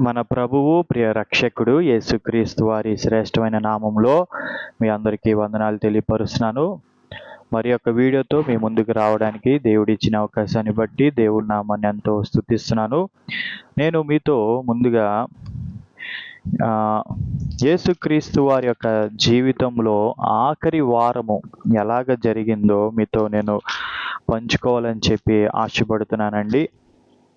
మన ప్రభువు ప్రియ రక్షకుడు యేసుక్రీస్తు వారి శ్రేష్టమైన నామంలో మీ అందరికీ వందనాలు తెలియపరుస్తున్నాను. మరి యొక్క వీడియోతో మీ ముందుకు రావడానికి దేవుడిచ్చిన అవకాశాన్ని బట్టి దేవుడి నామాన్ని ఎంతో స్తుతిస్తున్నాను. నేను మీతో ముందుగా యేసుక్రీస్తు వారి యొక్క జీవితంలో ఆఖరి వారము ఎలాగ జరిగిందో మీతో నేను పంచుకోవాలని చెప్పి ఆశపడుతున్నానండి.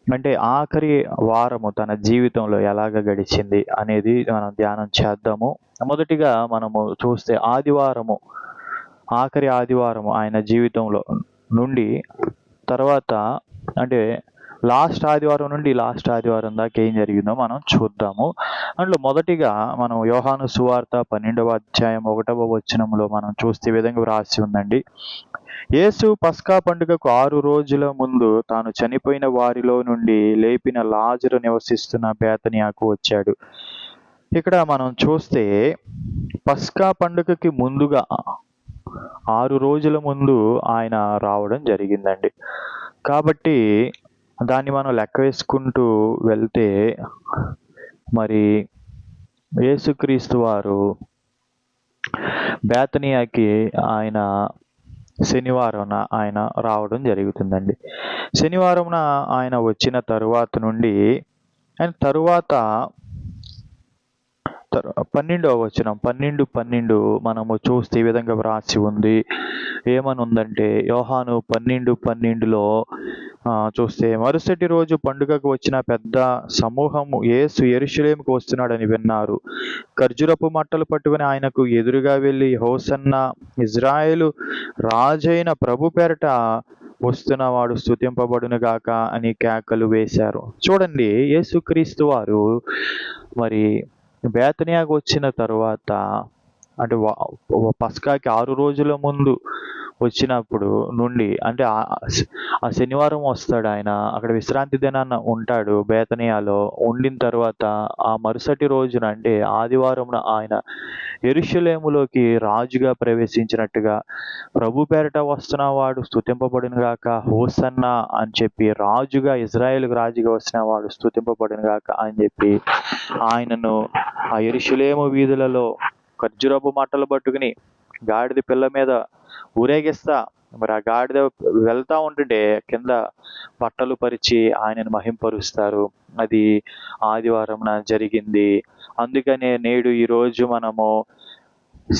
అంటే ఆఖరి వారము తన జీవితంలో ఎలాగ గడిచింది అనేది మనం ధ్యానం చేద్దాము. మొదటిగా మనము చూస్తే ఆఖరి ఆదివారము ఆయన జీవితంలో నుండి తర్వాత అంటే లాస్ట్ ఆదివారం నుండి లాస్ట్ ఆదివారం దాకా ఏం జరిగిందో మనం చూద్దాము. అందులో మొదటిగా మనం యోహాను సువార్త 12వ అధ్యాయం 1వ వచనంలో మనం చూస్తే ఈ విధంగా వ్రాసి ఉందండి. యేసు పస్కా పండుగకు 6 రోజుల ముందు తాను చనిపోయిన వారిలో నుండి లేపిన లాజరు నివసిస్తున్న బేతనియాకు వచ్చాడు. ఇక్కడ మనం చూస్తే పస్కా పండుగకి ముందుగా 6 రోజుల ముందు ఆయన రావడం జరిగిందండి. కాబట్టి దాన్ని మనం లెక్క వేసుకుంటూ వెళ్తే మరి యేసుక్రీస్తు వారు బేతనియాకి ఆయన శనివారం ఆయన రావడం జరుగుతుందండి. శనివారం ఆయన వచ్చిన తరువాత నుండి ఆయన తరువాత 12వ వచనం 12 మనము చూస్తే ఈ విధంగా వ్రాసి ఉంది. ఏమని ఉందంటే యోహాను 12:12లో చూస్తే మరుసటి రోజు పండుగకు వచ్చిన పెద్ద సమూహము యేసు యెరూషలేముకు వస్తున్నాడని విన్నారు. ఖర్జూరపు మట్టలు పట్టుకుని ఆయనకు ఎదురుగా వెళ్ళి హోసన్నా ఇజ్రాయేలు రాజైన ప్రభు పేరట వస్తున్నవాడు స్తుతింపబడును గాక అని కేకలు వేశారు. చూడండి, యేసుక్రీస్తు వారు మరి బేతనియాకు వచ్చిన తరువాత అంటే పస్కాకి 6 రోజుల ముందు వచ్చినప్పుడు నుండి అంటే ఆ శనివారం వస్తాడు ఆయన. అక్కడ విశ్రాంతి దినాన ఉంటాడు బేతనియాలో. ఉండిన తర్వాత ఆ మరుసటి రోజున అంటే ఆదివారం ఆయన యెరూషలేములోకి రాజుగా ప్రవేశించినట్టుగా ప్రభు పేరట వస్తున్నవాడు స్తుతింపబడును గాక హోసన్నా అని చెప్పి రాజుగా ఇజ్రాయేలుకు రాజుగా వస్తున్నవాడు స్తుతింపబడును గాక అని చెప్పి ఆయనను ఆ యెరూషలేము వీధులలో ఖర్జూరపు మట్టలు పట్టుకుని గాడిద పిల్ల మీద ఊరేగిస్తా మరి ఆ గాడిద వెళ్తా ఉంటుంటే కింద బట్టలు పరిచి ఆయనను మహింపరుస్తారు. అది ఆదివారం జరిగింది. అందుకనే నేడు ఈరోజు మనము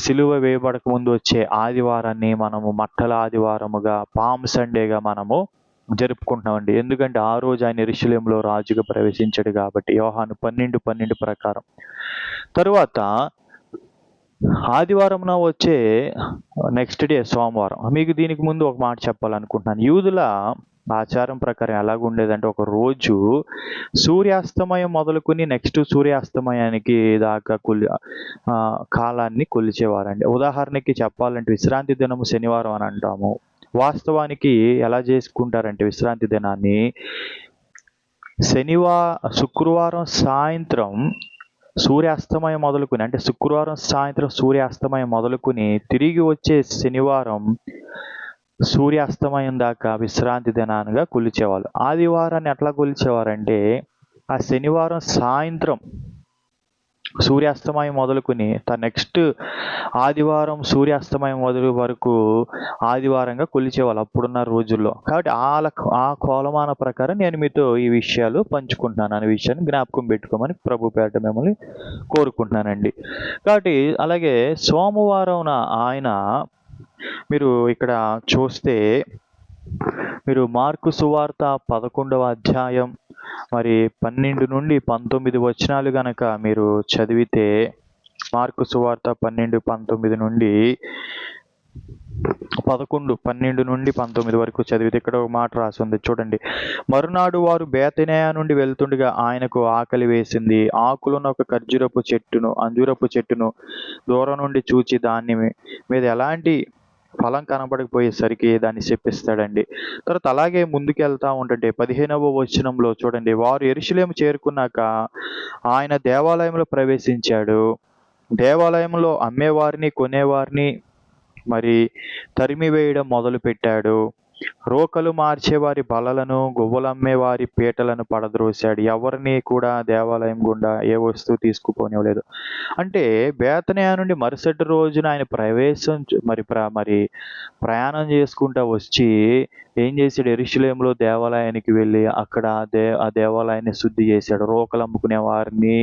సిలువ వేయబడక ముందు వచ్చే ఆదివారాన్ని మనము మట్టల ఆదివారముగా పామ్ సండేగా మనము జరుపుకుంటున్నామండి. ఎందుకంటే ఆ రోజు ఆయన యెరూషలేములో రాజుగా ప్రవేశించాడు కాబట్టి యోహాను 12:12 ప్రకారం. తరువాత ఆదివారం వచ్చే నెక్స్ట్ డే సోమవారం. మీకు దీనికి ముందు ఒక మాట చెప్పాలనుకుంటున్నాను. యూదుల ఆచారం ప్రకారం ఎలాగుండేదంటే ఒక రోజు సూర్యాస్తమయం మొదలుకొని నెక్స్ట్ సూర్యాస్తమయానికి దాకా కాలాన్ని కొలిచేవారండి. ఉదాహరణకి చెప్పాలంటే విశ్రాంతి దినము శనివారం అని అంటాము. వాస్తవానికి ఎలా చేసుకుంటారంటే విశ్రాంతి దినాన్ని శుక్రవారం సాయంత్రం సూర్యాస్తమయం మొదలుకొని అంటే శుక్రవారం సాయంత్రం సూర్యాస్తమయం మొదలుకొని తిరిగి వచ్చే శనివారం సూర్యాస్తమయం దాకా విశ్రాంతి దినాలుగా కొలిచేవాళ్ళు. ఆదివారాన్ని ఎట్లా కొలిచేవారంటే ఆ శనివారం సాయంత్రం సూర్యాస్తమయం మొదలుకొని నెక్స్ట్ ఆదివారం సూర్యాస్తమయం మొదలు వరకు ఆదివారంగా కొలిచేవాళ్ళు అప్పుడున్న రోజుల్లో. కాబట్టి ఆ కొలమాన ప్రకారం నేను మీతో ఈ విషయాలు పంచుకుంటున్నాను అనే విషయాన్ని జ్ఞాపకం పెట్టుకోమని ప్రభు పేరట మిమ్మల్ని కోరుకుంటున్నానండి. కాబట్టి అలాగే సోమవారం ఆయన మీరు ఇక్కడ చూస్తే మీరు మార్కు సువార్త 11వ అధ్యాయం మరి 12 నుండి 19 వచనాలు గనక మీరు చదివితే మార్కు సువార్త 12 నుండి 19 వరకు చదివితే ఇక్కడ ఒక మాట రాసి ఉంది చూడండి. మరునాడు వారు బేతనియా నుండి వెళ్తుండగా ఆయనకు ఆకలి వేసింది. ఆకులున్న ఒక అంజూరపు చెట్టును దూరం నుండి చూచి దాని మీద ఎలాంటి ఫలం కనబడకపోయేసరికి దాన్ని శపిస్తాడండి. తర్వాత అలాగే ముందుకెళ్తా ఉంటుంటే 15వ వచనంలో చూడండి. వారు యెరూషలేము చేరుకున్నాక ఆయన దేవాలయంలో ప్రవేశించాడు. దేవాలయంలో అమ్మేవారిని కొనేవారిని మరి తరిమి వేయడం మొదలు పెట్టాడు. రోకలు మార్చేవారి బలలను, గువ్వలమ్మేవారి పీటలను పడద్రోశాడు. ఎవరిని కూడా దేవాలయం గుండా ఏ వస్తువు తీసుకుపోనివ్వలేదు. అంటే బేతనియా నుండి మరుసటి రోజున ఆయన మరి ప్రయాణం చేసుకుంటా వచ్చి ఏం చేశాడు? యెరూషలేములో దేవాలయానికి వెళ్ళి అక్కడ ఆ దేవాలయాన్ని శుద్ధి చేశాడు. రోకలు అమ్ముకునే వారిని,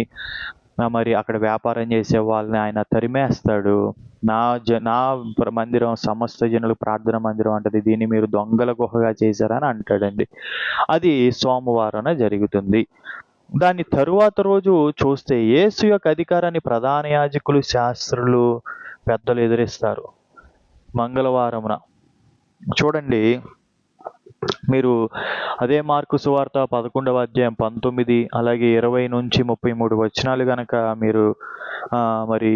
మరి అక్కడ వ్యాపారం చేసే వాళ్ళని ఆయన తరిమేస్తాడు. నా మందిరం సమస్త జనులు ప్రార్థన మందిరం అంటది, దీన్ని మీరు దొంగల గుహగా చేశారని అంటాడండి. అది సోమవారం జరుగుతుంది. దాని తరువాత రోజు చూస్తే యేసు యొక్క అధికారాన్ని ప్రధాన యాజకులు, శాస్త్రులు, పెద్దలు ఎదిరిస్తారు. మంగళవారమున చూడండి, మీరు అదే మార్కు సువార్త 11వ అధ్యాయం 19 అలాగే 20 నుంచి 33 వచనాలు గనక మీరు మరి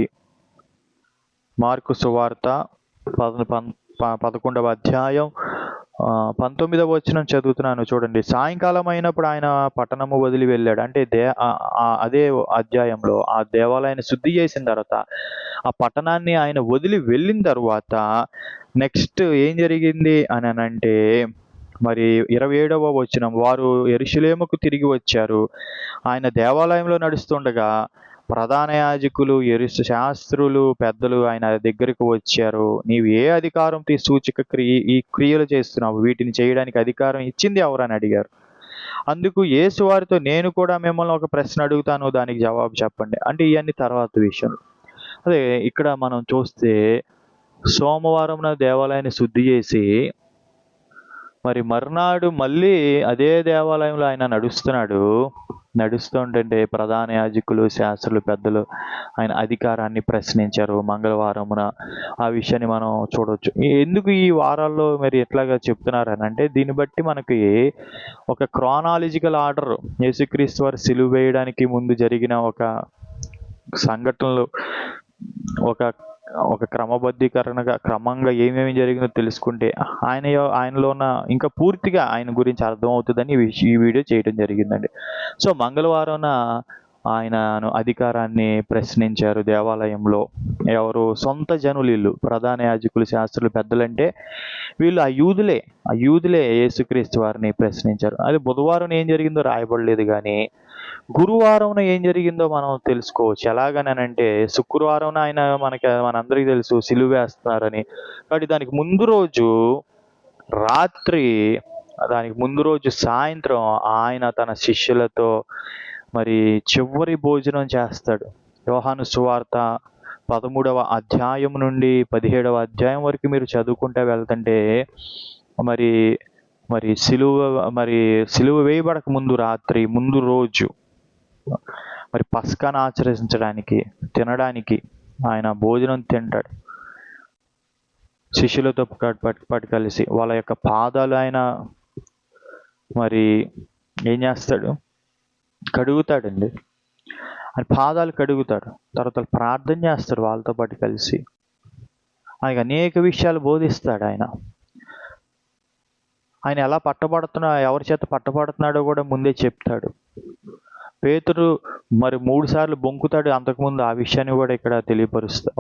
మార్కు సువార్త 11వ అధ్యాయం 19వ వచనం చదువుతున్నాను చూడండి. సాయంకాలం అయినప్పుడు ఆయన పట్టణము వదిలి వెళ్ళాడు. అంటే అదే అధ్యాయంలో ఆ దేవాలయాన్ని శుద్ధి చేసిన తర్వాత ఆ పట్టణాన్ని ఆయన వదిలి వెళ్ళిన తర్వాత నెక్స్ట్ ఏం జరిగింది అని అంటే, మరి 27వ వచనం, వారు యెరూషలేముకు తిరిగి వచ్చారు. ఆయన దేవాలయంలో నడుస్తుండగా ప్రధాన యాజకులు, శాస్త్రులు, పెద్దలు ఆయన దగ్గరకు వచ్చారు. నీవు ఏ అధికారం ఈ క్రియలు చేస్తున్నావు? వీటిని చేయడానికి అధికారం ఇచ్చింది ఎవరని అడిగారు. అందుకు యేసు వారితో, నేను కూడా మిమ్మల్ని ఒక ప్రశ్న అడుగుతాను, దానికి జవాబు చెప్పండి. అంటే ఇవన్నీ తర్వాత విషయాలు. అదే ఇక్కడ మనం చూస్తే సోమవారం దేవాలయాన్ని శుద్ధి చేసి మరి మర్నాడు మళ్ళీ అదే దేవాలయంలో ఆయన నడుస్తుంటే ప్రధాన యాజకులు, శాస్త్రులు, పెద్దలు ఆయన అధికారాన్ని ప్రశ్నించారు మంగళవారమున. ఆ విషయాన్ని మనం చూడవచ్చు. ఎందుకు ఈ వారాల్లో మరి ఎట్లాగా చెప్తున్నారని అంటే, దీన్ని బట్టి మనకి ఒక క్రానాలజికల్ ఆర్డర్, యేసుక్రీస్తు వారు సిలువ వేయడానికి ముందు జరిగిన ఒక సంఘటనలు, ఒక క్రమబద్ధీకరణగా క్రమంగా ఏమేమి జరిగిందో తెలుసుకుంటే ఆయనలో ఉన్న ఇంకా పూర్తిగా ఆయన గురించి అర్థమవుతుందని ఈ వీడియో చేయడం జరిగిందండి. సో మంగళవారం ఆయనను అధికారాన్ని ప్రశ్నించారు దేవాలయంలో. ఎవరు? సొంత జనులు వీళ్ళు, ప్రధాన యాజకులు, శాస్త్రులు, పెద్దలంటే వీళ్ళు ఆ యూదులే యేసుక్రీస్తు వారిని ప్రశ్నించారు. అది బుధవారం ఏం జరిగిందో రాయబడలేదు, కానీ గురువారం ఏం జరిగిందో మనం తెలుసుకోవచ్చు. ఎలాగనంటే, శుక్రవారం ఆయన మనందరికీ తెలుసు సిలువ వేస్తున్నారని. కాబట్టి దానికి ముందు రోజు సాయంత్రం ఆయన తన శిష్యులతో మరి చివరి భోజనం చేస్తాడు. యోహాను సువార్త 13వ అధ్యాయం నుండి 17వ అధ్యాయం వరకు మీరు చదువుకుంటూ వెళ్తుంటే మరి సిలువ వేయబడక ముందు రోజు మరి పస్కాను ఆచరించడానికి, తినడానికి ఆయన భోజనం తింటాడు శిష్యులతో పాటు కలిసి. వాళ్ళ యొక్క పాదాలు ఆయన మరి ఏం చేస్తాడు? కడుగుతాడండి. ఆయన పాదాలు కడుగుతాడు. తర్వాత ప్రార్థన చేస్తాడు వాళ్ళతో పాటు కలిసి. ఆయనకు అనేక విషయాలు బోధిస్తాడు. ఆయన ఎలా ఎవరి చేత పట్టబడుతున్నాడో కూడా ముందే చెప్తాడు. పేతురు మరి 3 సార్లు బొంకుతాడు అంతకుముందు. ఆ విషయాన్ని కూడా ఇక్కడ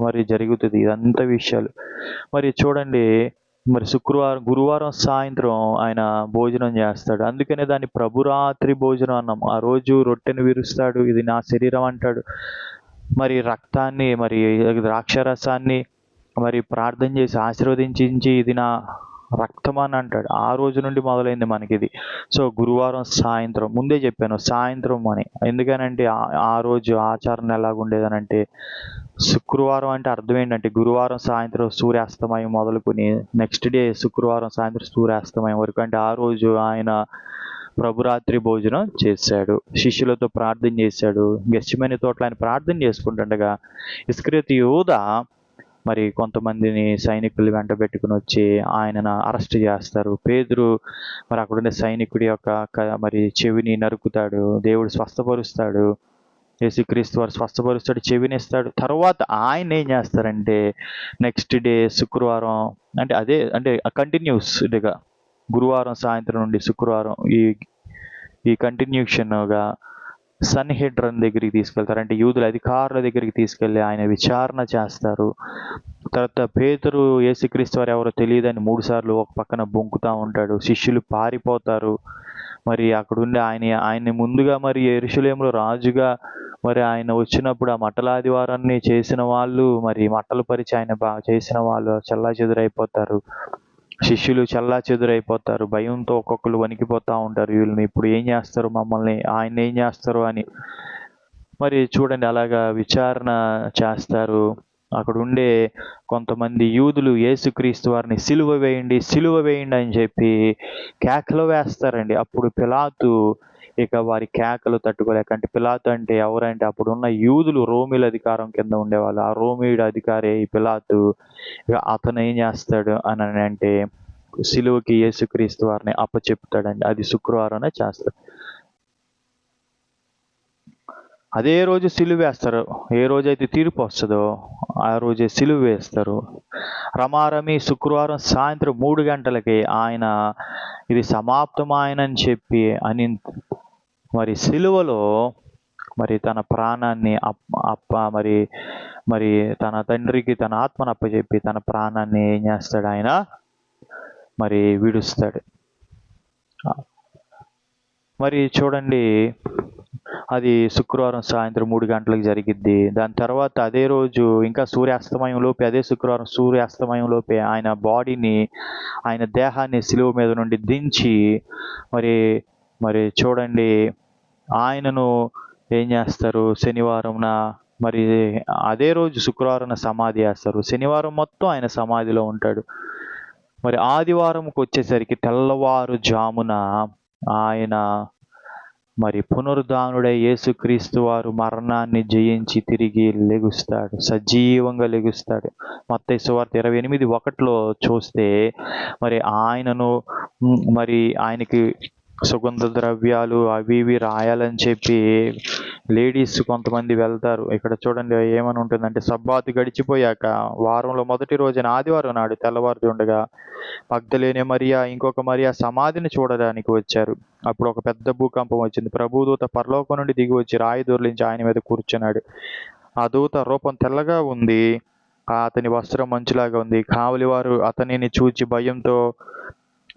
మరి జరుగుతుంది ఇదంతా విషయాలు. మరి చూడండి, మరి గురువారం సాయంత్రం ఆయన భోజనం చేస్తాడు. అందుకనే దాన్ని ప్రభురాత్రి భోజనం అన్నాం. ఆ రోజు రొట్టెను విరుస్తాడు, ఇది నా శరీరం అంటాడు. మరి రక్తాన్ని, మరి ద్రాక్షరసాన్ని మరి ప్రార్థన చేసి ఆశీర్వదించి ఇది నా రక్తం అని అంటాడు. ఆ రోజు నుండి మొదలైంది మనకిది. సో గురువారం సాయంత్రం, ముందే చెప్పాను సాయంత్రం అని. ఎందుకనంటే ఆ రోజు ఆచారం ఎలాగుండేదనంటే, శుక్రవారం అంటే అర్థం ఏంటంటే గురువారం సాయంత్రం సూర్యాస్తమయం మొదలుకొని నెక్స్ట్ డే శుక్రవారం సాయంత్రం సూర్యాస్తమయం వరకు. అంటే ఆ రోజు ఆయన ప్రభురాత్రి భోజనం చేశాడు, శిష్యులతో ప్రార్థన చేశాడు. గెత్సేమనే తోటలో ఆయన ప్రార్థన చేసుకుంటుండగా ఇస్కరియోతు యూదా మరి కొంతమందిని సైనికులు వెంట పెట్టుకుని వచ్చి ఆయనను అరెస్ట్ చేస్తారు. పేతురు మరి అక్కడుండే సైనికుడి యొక్క మరి చెవిని నరుకుతాడు. దేవుడు స్వస్థపరుస్తాడు, యేసుక్రీస్తు వారు స్వస్థపరుస్తాడు, చెవినిస్తాడు. తర్వాత ఆయన ఏం చేస్తారంటే నెక్స్ట్ డే శుక్రవారం అంటే కంటిన్యూస్గా గురువారం సాయంత్రం నుండి శుక్రవారం ఈ కంటిన్యూషన్గా సన్హెడ్రన్ దగ్గరికి తీసుకెళ్తారు, అంటే యూదుల అధికారుల దగ్గరికి తీసుకెళ్ళి ఆయన విచారణ చేస్తారు. తర్వాత పేతురు యేసుక్రీస్తు వారు ఎవరో తెలియదని 3 సార్లు ఒక పక్కన బొంకుతా ఉంటాడు. శిష్యులు పారిపోతారు. మరి అక్కడుండి ఆయన్ని ముందుగా మరి యెరూషలేములో రాజుగా మరి ఆయన వచ్చినప్పుడు ఆ మట్టల ఆదివారాన్ని చేసిన వాళ్ళు, మరి మట్టలు పరిచి ఆయన బాగా చేసిన వాళ్ళు చెల్లాచెదురైపోతారు. శిష్యులు చెల్లాచెదురైపోతారు. భయంతో ఒక్కొక్కరు వణికిపోతా ఉంటారు. వీళ్ళని ఇప్పుడు ఏం చేస్తారు, మమ్మల్ని ఆయన్ని ఏం చేస్తారు అని. మరి చూడండి, అలాగా విచారణ చేస్తారు. అక్కడ ఉండే కొంతమంది యూదులు యేసుక్రీస్తు వారిని సిలువ వేయండి అని చెప్పి కేకలు వేస్తారండి. అప్పుడు పిలాతు ఇక వారి కేకలు తట్టుకోలేక, అంటే పిలాతు అంటే ఎవరంటే అప్పుడున్న యూదులు రోమిల అధికారం కింద ఉండేవాళ్ళు. ఆ రోమియుడు అధికారి ఈ పిలాతు. ఇక అతను ఏం చేస్తాడు అని అంటే సిలువకి యేసుక్రీస్తు వారిని అప్పచెప్తాడండి. అది శుక్రవారం చేస్తాడు. అదే రోజు సిలువ వేస్తారు. ఏ రోజైతే తీర్పు వస్తుందో ఆ రోజే సిలువ వేస్తారు. రమారమి శుక్రవారం సాయంత్రం 3 గంటలకి ఆయన ఇది సమాప్తమాయనని చెప్పి అని మరి సిలువలో మరి తన ప్రాణాన్ని మరి తన తండ్రికి తన ఆత్మను అప్పచెప్పి తన ప్రాణాన్ని ఏం చేస్తాడు, ఆయన మరి విడుస్తాడు. మరి చూడండి, అది శుక్రవారం సాయంత్రం 3 గంటలకు జరిగిద్ది. దాని తర్వాత అదే రోజు ఇంకా సూర్యాస్తమయంలోపే, అదే శుక్రవారం సూర్యాస్తమయంలోపే ఆయన బాడీని, ఆయన దేహాన్ని సిలువ మీద నుండి దించి మరి చూడండి, ఆయనను ఏం చేస్తారు, శనివారంన మరి అదే రోజు శుక్రవారం సమాధి చేస్తారు. శనివారం మొత్తం ఆయన సమాధిలో ఉంటాడు. మరి ఆదివారంకి వచ్చేసరికి తెల్లవారుజామున ఆయన మరి పునరుద్ధానుడై యేసుక్రీస్తు వారు మరణాన్ని జయించి తిరిగి లెగుస్తాడు, సజీవంగా లెగుస్తాడు. మత్తయి సువార్త 28:1 చూస్తే మరి ఆయనను మరి ఆయనకి సుగంధ ద్రవ్యాలు అవి ఇవి రాయాలని చెప్పి లేడీస్ కొంతమంది వెళ్తారు. ఇక్కడ చూడండి ఏమని ఉంటుందంటే, సబ్బాతు గడిచిపోయాక వారంలో మొదటి రోజున ఆదివారం నాడు తెల్లవారుతుండగా మగ్దలేనే మరియా ఇంకొక మరియా సమాధిని చూడడానికి వచ్చారు. అప్పుడు ఒక పెద్ద భూకంపం వచ్చింది. ప్రభుదూత పరలోకం నుండి దిగి వచ్చి రాయి దొర్లించి ఆయన మీద కూర్చున్నాడు. ఆ దూత రూపం తెల్లగా ఉంది, అతని వస్త్రం మంచులాగా ఉంది. కావలివారు అతనిని చూచి భయంతో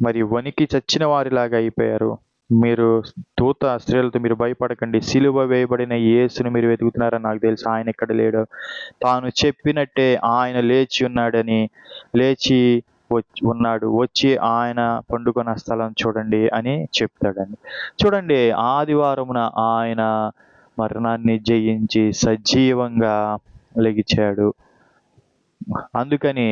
మరి వణికి చచ్చిన వారిలాగా అయిపోయారు. మీరు దూత స్త్రీలతో మీరు భయపడకండి, సిలువ వేయబడిన యేసును మీరు వెతుకుతున్నారని నాకు తెలుసు, ఆయన ఇక్కడ లేడు, తాను చెప్పినట్టే ఆయన లేచి ఉన్నాడు, వచ్చి ఆయన పండుకొన్న స్థలం చూడండి అని చెప్తాడండి. చూడండి, ఆదివారమున ఆయన మరణాన్ని జయించి సజీవంగా లెగిచాడు. అందుకని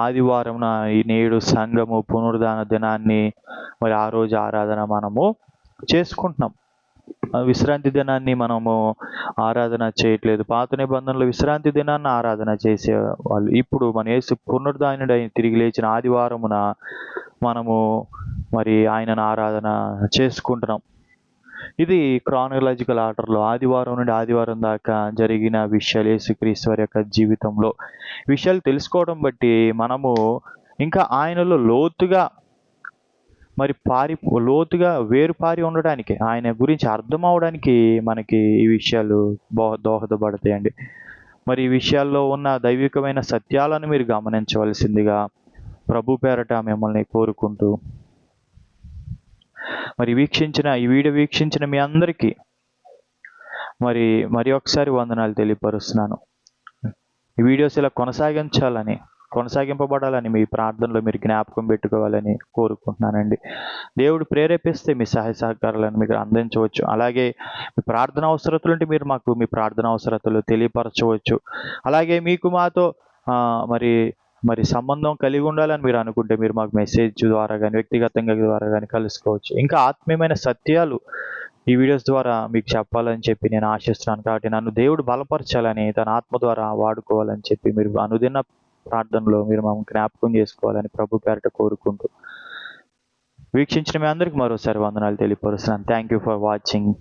ఆదివారమున నేడు సంఘము పునరుద్ధాన దినాన్ని మరి ఆ రోజు ఆరాధన మనము చేసుకుంటున్నాం. విశ్రాంతి దినాన్ని మనము ఆరాధన చేయట్లేదు. పాత నిబంధనలు విశ్రాంతి దినాన్ని ఆరాధన చేసేవాళ్ళు. ఇప్పుడు మన యేసు పునరుద్ధానుడై తిరిగి లేచిన ఆదివారమున మనము మరి ఆయనను ఆరాధన చేసుకుంటున్నాం. ఇది క్రానలాజికల్ ఆర్డర్లో ఆదివారం నుండి ఆదివారం దాకా జరిగిన వేషాలు, యేసుక్రీస్తు వారి యొక్క జీవితంలో విషయాలు తెలుసుకోవడం బట్టి మనము ఇంకా ఆయనలో లోతుగా వేరుపారి ఉండడానికి, ఆయన గురించి అర్థం అవడానికి మనకి ఈ విషయాలు దోహదపడతాయండి. మరి ఈ విషయాల్లో ఉన్న దైవికమైన సత్యాలను మీరు గమనించవలసిందిగా ప్రభు పేరట మిమ్మల్ని కోరుకుంటూ, మరి ఈ వీడియో వీక్షించిన మీ అందరికీ మరి ఒకసారి వందనాలు తెలియపరుస్తున్నాను. ఈ వీడియోస్ ఇలా కొనసాగింపబడాలని మీ ప్రార్థనలో మీరు జ్ఞాపకం పెట్టుకోవాలని కోరుకుంటున్నానండి. దేవుడు ప్రేరేపిస్తే మీ సహాయ సహకారాలను మీకు అందించవచ్చు. అలాగే మీ ప్రార్థన అవసరతలు ఉంటే మీరు మాకు మీ ప్రార్థన అవసరతలు తెలియపరచవచ్చు. అలాగే మీకు మాతో మరి సంబంధం కలిగి ఉండాలని మీరు అనుకుంటే మీరు మాకు మెసేజ్ ద్వారా కానీ వ్యక్తిగతంగా ద్వారా కానీ కలుసుకోవచ్చు. ఇంకా ఆత్మీయమైన సత్యాలు ఈ వీడియోస్ ద్వారా మీకు చెప్పాలని చెప్పి నేను ఆశిస్తున్నాను. కాబట్టి నన్ను దేవుడు బలపరచాలని, తన ఆత్మ ద్వారా వాడుకోవాలని చెప్పి మీరు అనుదిన ప్రార్థనలో మీరు మమ్మల్ని జ్ఞాపకం చేసుకోవాలని ప్రభు పేరట కోరుకుంటూ వీక్షించిన మీ అందరికీ మరోసారి వందనాలు తెలియపరుస్తున్నాను. Thank you for watching.